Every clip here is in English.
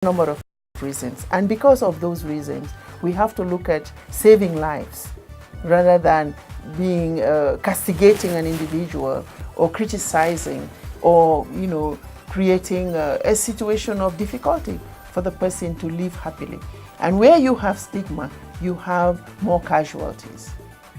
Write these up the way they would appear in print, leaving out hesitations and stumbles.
number of reasons, and because of those reasons we have to look at saving lives rather than being castigating an individual or criticizing or creating a situation of difficulty for the person to live happily. And where you have stigma, you have more casualties,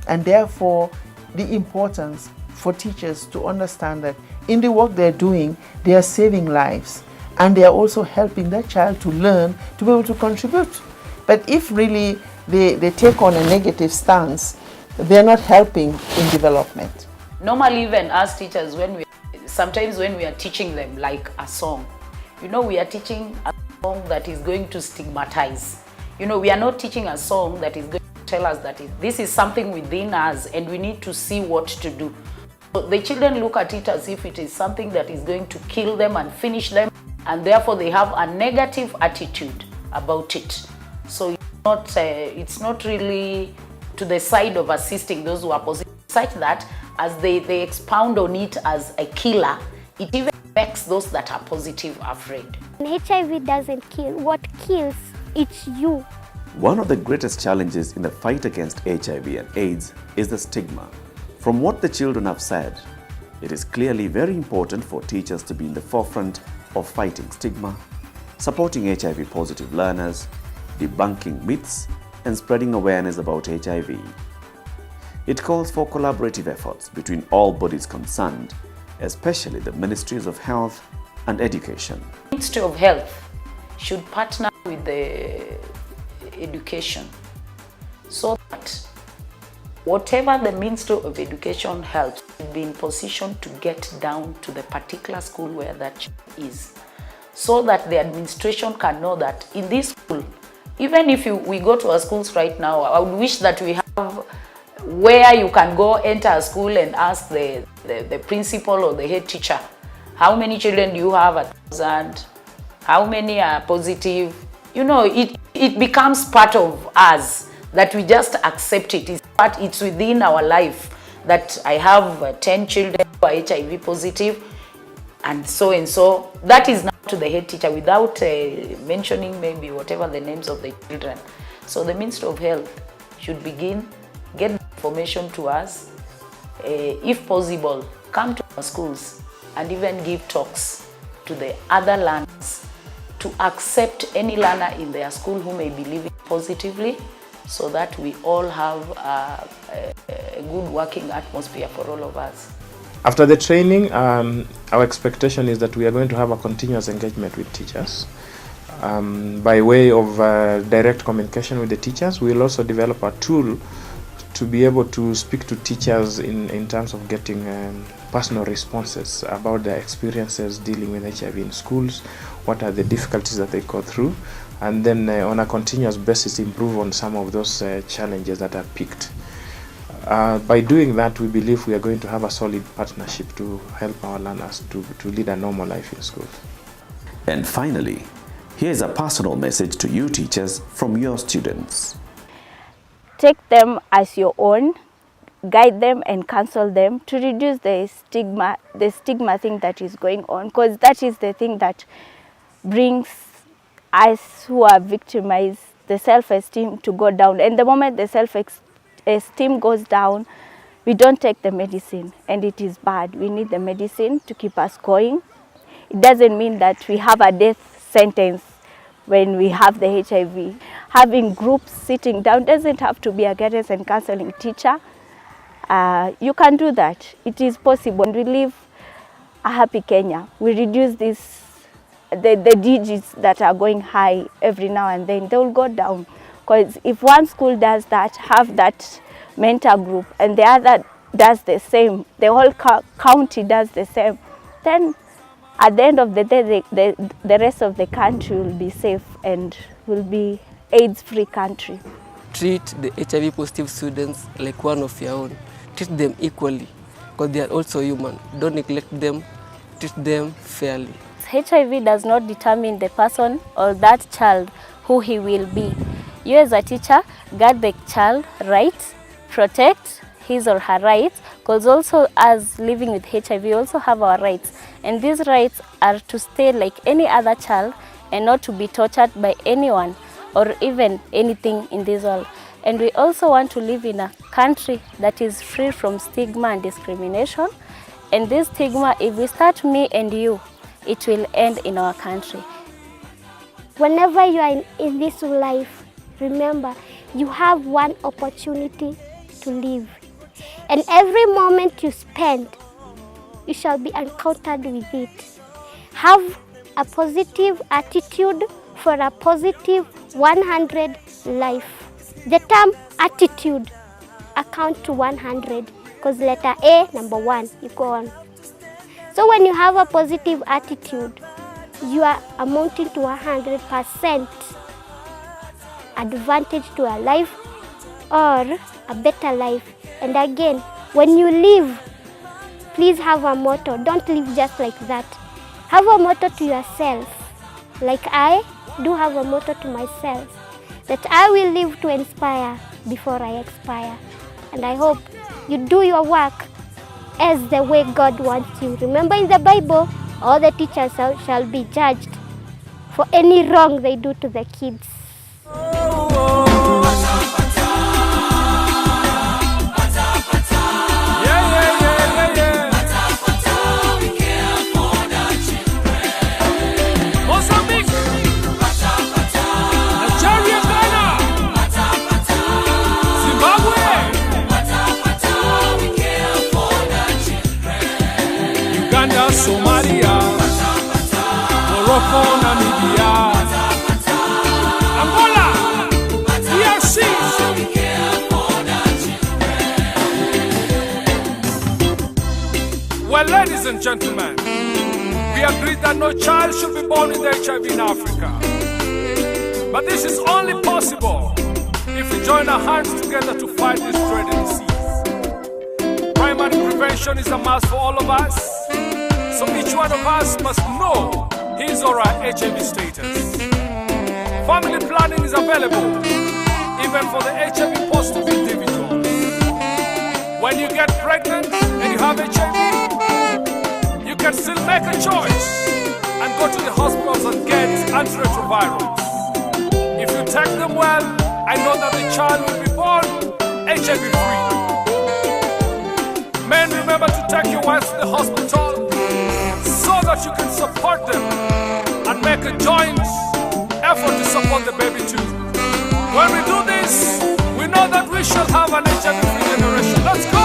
and therefore the importance for teachers to understand that in the work they're doing, they are saving lives, and they are also helping that child to learn, to be able to contribute. But if really they take on a negative stance, they're not helping in development. Normally, even as teachers, sometimes when we are teaching them like a song, we are teaching a song that is going to stigmatize. We are not teaching a song that is going to tell us that this is something within us and we need to see what to do. So the children look at it as if it is something that is going to kill them and finish them, and therefore they have a negative attitude about it. So it's not really to the side of assisting those who are positive, such that as they expound on it as a killer, it even makes those that are positive afraid. HIV doesn't kill. What kills, it's you. One of the greatest challenges in the fight against HIV and AIDS is the stigma. From what the children have said, it is clearly very important for teachers to be in the forefront of fighting stigma, supporting HIV-positive learners, debunking myths, and spreading awareness about HIV. It calls for collaborative efforts between all bodies concerned, especially the Ministries of Health and Education. The Ministry of Health should partner with the education so that whatever the Ministry of Education helps should be in position to get down to the particular school where that child is, so that the administration can know that in this school, even if we go to our schools right now, I would wish that we have where you can go enter a school and ask the principal or the head teacher, how many children do you have at 1,000? How many are positive? It becomes part of us, that we just accept it. It's within our life that I have 10 children who are HIV positive, and so. That is now to the head teacher without mentioning maybe whatever the names of the children. So the Ministry of Health should begin, get information to us, if possible, come to our schools and even give talks to the other learners to accept any learner in their school who may be living positively, so that we all have a good working atmosphere for all of us. After the training, our expectation is that we are going to have a continuous engagement with teachers. By way of direct communication with the teachers, we will also develop a tool to be able to speak to teachers in terms of getting personal responses about their experiences dealing with HIV in schools, what are the difficulties that they go through, and then on a continuous basis improve on some of those challenges that are picked. By doing that, we believe we are going to have a solid partnership to help our learners to lead a normal life in schools. And finally, here's a personal message to you teachers from your students. Take them as your own, guide them and counsel them to reduce the stigma thing that is going on, because that is the thing that brings us who are victimized, the self-esteem to go down. And the moment the self-esteem goes down, we don't take the medicine, and it is bad. We need the medicine to keep us going. It doesn't mean that we have a death sentence when we have the HIV. Having groups sitting down doesn't have to be a guidance and counseling teacher. You can do that. It is possible. We live a happy Kenya. We reduce the digits that are going high every now and then. They will go down. Because if one school does that, have that mentor group, and the other does the same, the whole county does the same, then at the end of the day, the rest of the country will be safe and will be AIDS-free country. Treat the HIV positive students like one of your own. Treat them equally, because they are also human. Don't neglect them, treat them fairly. HIV does not determine the person or that child who he will be. You as a teacher, guide the child right, protect his or her rights, because also as living with HIV, we also have our rights. And these rights are to stay like any other child and not to be tortured by anyone or even anything in this world. And we also want to live in a country that is free from stigma and discrimination. And this stigma, if we start me and you, it will end in our country. Whenever you are in this life, remember, you have one opportunity to live. And every moment you spend, you shall be encountered with it. Have a positive attitude for a positive 100 life. The term attitude account to 100 because letter A, number 1, you go on. So when you have a positive attitude, you are amounting to 100% advantage to a life or a better life. And again, when you live, please have a motto. Don't live just like that. Have a motto to yourself. Like I do have a motto to myself, that I will live to inspire before I expire. And I hope you do your work as the way God wants you. Remember, in the Bible, all the teachers shall be judged for any wrong they do to the kids. Somalia, Morocco, Namibia, Angola, DRC. Well, ladies and gentlemen, we agreed that no child should be born with HIV in Africa. But this is only possible if we join our hands together to fight this dreaded disease. Primary prevention is a must for all of us. So each one of us must know his or her HIV status. Family planning is available, even for the HIV positive individuals. When you get pregnant and you have HIV, you can still make a choice and go to the hospitals and get antiretrovirals. If you take them well, I know that the child will be born HIV-free. Men, remember to take your wives to the hospital so that you can support them and make a joint effort to support the baby too. When we do this, we know that we shall have an HIV-free generation. Let's go!